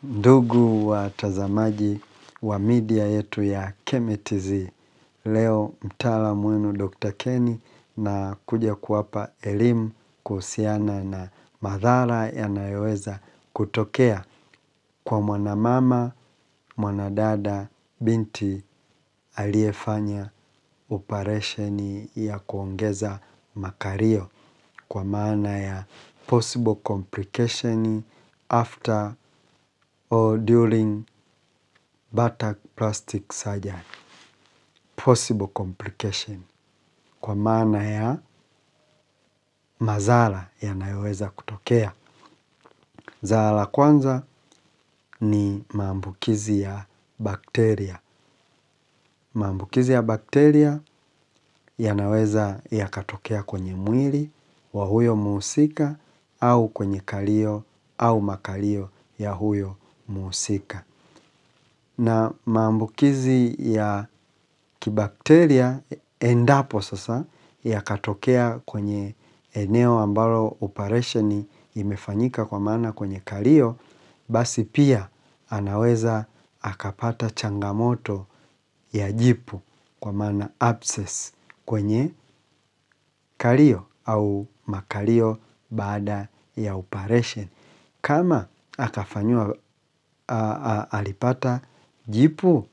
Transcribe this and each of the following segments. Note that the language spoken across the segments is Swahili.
Ndugu watazamaji wa media yetu ya KEMETZ, leo mtaalamu wenu Dr. Kenny na kuja kuwapa elimu kuhusiana na madhara yanayoweza kutokea kwa mwanamama, mwanadada, binti aliyefanya operation ya kuongeza makalio, kwa maana ya possible complication after or during buttock plastic surgery. Possible complication, kwa maana ya madhara yanayoweza kutokea. Zara la kwanza ni maambukizi ya bakteria. Maambukizi ya bakteria yanaweza yakatokea kwenye mwili wa huyo mhusika au kwenye kalio au makalio ya huyo mhusika. Na maambukizi ya kibakteria endapo sasa yakatokea kwenye eneo ambalo operation imefanyika, kwa maana kwenye kalio, basi pia anaweza akapata changamoto ya jipu, kwa maana abscess kwenye kalio au makalio baada ya operation. Kama akafanywa alipata jipu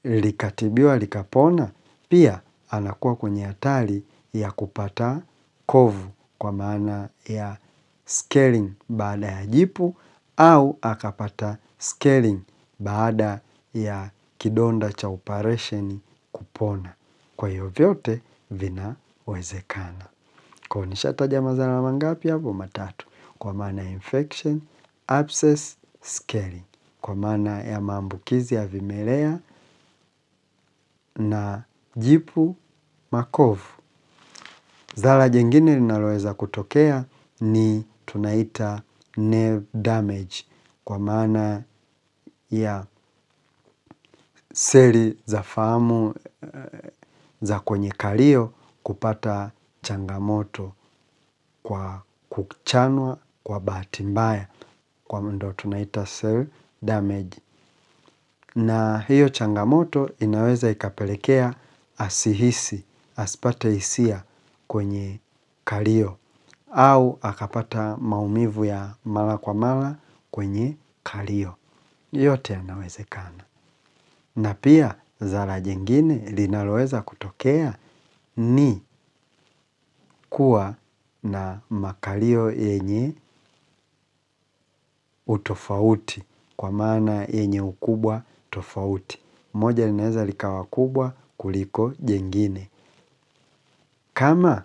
likatibiwa likapona, pia anakuwa kwenye hatari ya kupata kovu, kwa maana ya scaling baada ya jipu, au akapata scaling baada ya kidonda cha operation kupona. Kwa hiyo vyote vinawezekana. Kwa nishataja madhara mangapi hapo? Matatu. Kwa maana infection, abscess, scaling. Kwa maana ya maambukizi ya vimelea na jipu, makovu. Zara jingine linaloweza kutokea ni tunaita nerve damage, kwa maana ya seli za fahamu za kwenye kalio kupata changamoto kwa kuchanwa kwa bahati mbaya, kwa ndo tunaita cell damage. Na hiyo changamoto inaweza ikapelekea asipate hisia kwenye kalio, au akapata maumivu ya mara kwa mara kwenye kalio. Yote yanawezekana. Na pia zara jingine linaloweza kutokea ni kuwa na makalio yenye utofauti, kwa maana yenye ukubwa tofauti. Moja linaweza likawa kubwa kuliko jengine. Kama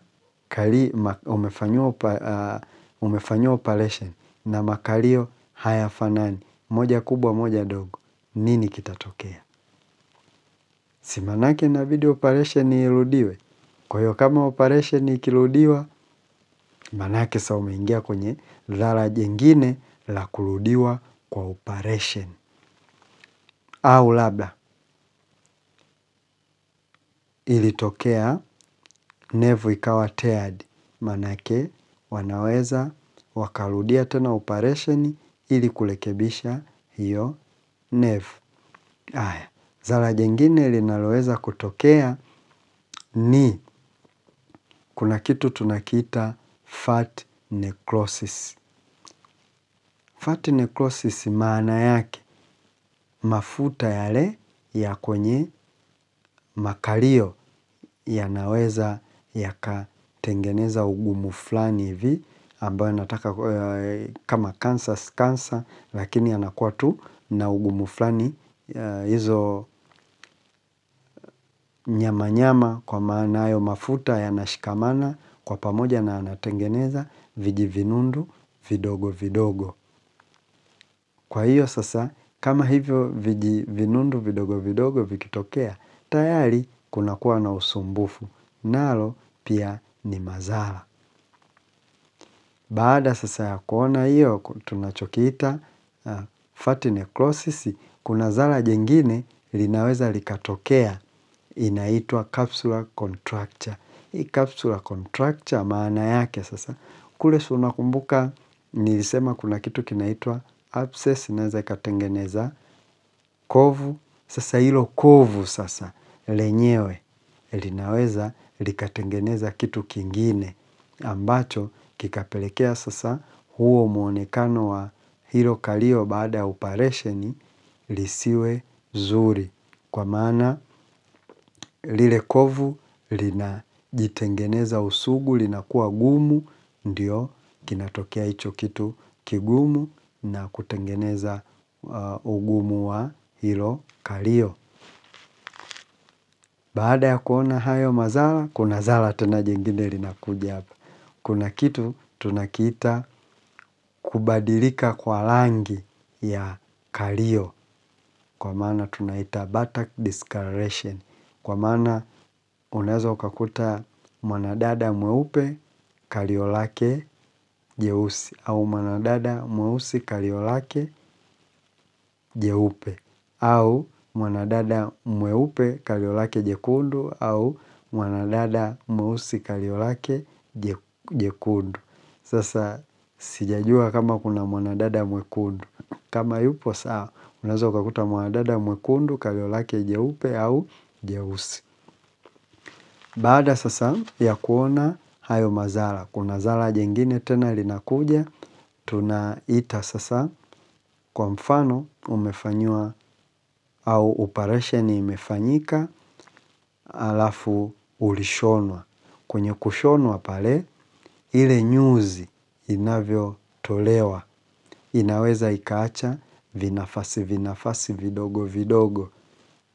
umefanyiwa operation na makalio hayafanani, moja kubwa moja dogo, nini kitatokea? Si manake inabidi operation irudiwe. Kwa hiyo kama operation ikirudiwa, manake sasa umeingia kwenye dhara jingine la kurudiwa kwa operation. Au labda ilitokea nerve ikawa teared, manake wanaweza wakarudia tena operation ili kurekebisha hiyo nerve. Zara jingine linaloweza kutokea ni kuna kitu tunakiita fat necrosis. Fat necrosis maana yake mafuta yale ya kwenye makalio yanaweza yakatengeneza ugumu fulani hivi, ambayo nataka kama cancer, lakini yanakuwa tu na ugumu fulani, hizo nyama, kwa maana hayo mafuta yanashikamana kwa pamoja na yanatengeneza vijivinundu vidogo vidogo. Kwa hiyo sasa, kama hivyo vijivinundu vidogo vidogo vikitokea, tayari kunakuwa na usumbufu, nalo pia ni madhara. Baada sasa ya kuona hiyo tunachokiita fat necrosis, kuna zara jingine linaweza likatokea, inaitwa capsular contracture. Hii capsular contracture maana yake sasa, kule si unakumbuka nilisema kuna kitu kinaitwa abscess inaweza ikatengeneza kovu. Sasa hilo kovu sasa lenyewe linaweza likatengeneza kitu kingine ambacho kikapelekea sasa huo muonekano wa hilo kalio baada ya operation lisiwe zuri, kwa maana lile kovu linajitengeneza usugu, linakuwa gumu, ndio kinatokea hicho kitu kigumu na kutengeneza ugumu wa hilo kalio. Baada ya kuona hayo madhara, kuna dhara tena jingine linakuja hapa. Kuna kitu tunakiita kubadilika kwa rangi ya kalio, kwa maana tunaita buttock discoloration. Kwa maana unaweza ukakuta mwanadada mweupe kalio lake jeusi, au mwanadada mweusi kalio lake jeupe, au mwanadada mweupe kalio lake jekundu, au mwanadada mweusi kalio lake jekundu. Sasa sijajua kama kuna mwanadada mwekundu. Kama yupo sawa, unaweza ukakuta mwanadada mwekundu kalio lake jeupe au jeusi. Baada sasa ya kuona hayo madhara, kuna dhara jingine tena linakuja, tunaita sasa, kwa mfano umefanyiwa au operation imefanyika, alafu ulishonwa. Kwenye kushonwa pale, ile nyuzi inavyotolewa inaweza ikaacha vinafasi vidogo vidogo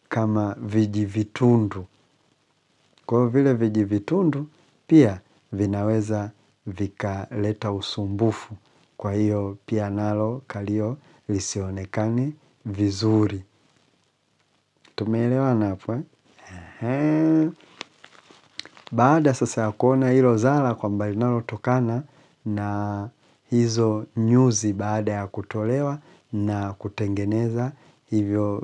kama vijivitundu. Kwa hiyo vile vijivitundu pia vinaweza vikaleta usumbufu. Kwa hiyo pia nalo kalio lisionekane vizuri. Tumeelewana hapo? Baada sasa ya kuona hilo dhara kwamba linalotokana na hizo nyuzi baada ya kutolewa na kutengeneza hivyo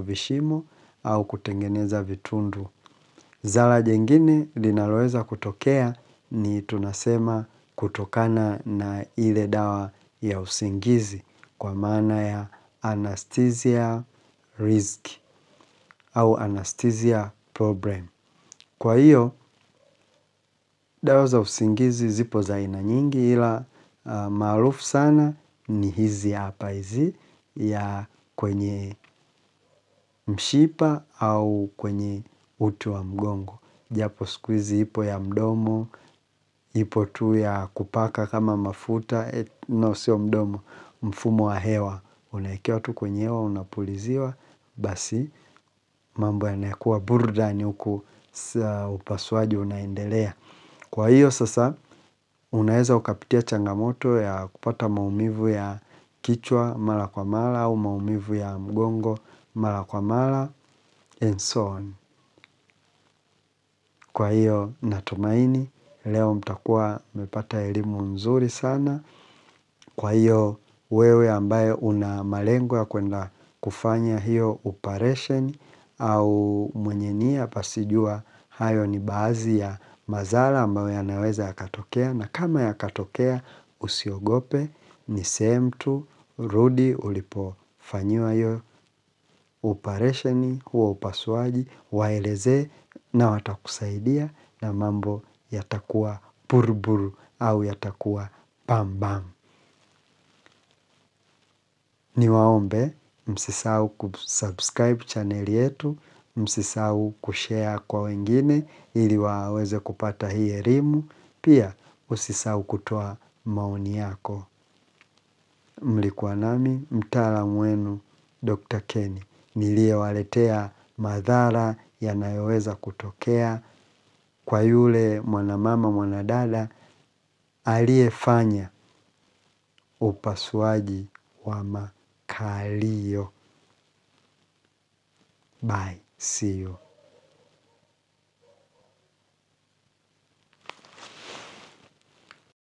vishimo au kutengeneza vitundu. Dhara jingine linaloweza kutokea ni tunasema kutokana na ile dawa ya usingizi, kwa maana ya anesthesia risk au anesthesia problem. Kwa hiyo dawa za usingizi zipo za aina nyingi, ila maarufu sana ni hizi hapa, hizi ya kwenye mshipa au kwenye uti wa mgongo. Japo siku hizi ipo ya mdomo, ipo tu ya kupaka kama mafuta, no sio mdomo, mfumo wa hewa. Unaekewa tu kwenye hewa, unapuliziwa, basi mambo yanakuwa burudani huku upasuaji unaendelea. Kwa hiyo sasa unaweza ukapitia changamoto ya kupata maumivu ya kichwa mara kwa mara au maumivu ya mgongo mara kwa mara and so on. Kwa hiyo natumaini leo mtakuwa mmepata elimu nzuri sana. Kwa hiyo wewe ambaye una malengo ya kwenda kufanya hiyo operation au mwenye nia, basi jua hayo ni baadhi ya madhara ambayo yanaweza yakatokea, na kama yakatokea usiogope, ni sehemu tu, rudi ulipofanyiwa hiyo operation, huo upasuaji, waelezee na watakusaidia na mambo yatakuwa buruburu au yatakuwa bam bam. Niwaombe msisahau kusubscribe channel yetu, msisahau kushare kwa wengine ili waweze kupata hii elimu. Pia usisahau kutoa maoni yako. Mlikuwa nami mtaalamu wenu Dr. Kenny, niliyewaletea madhara yanayoweza kutokea kwa yule mwanamama mwanadada aliyefanya upasuaji wa makalio. Bye, see you.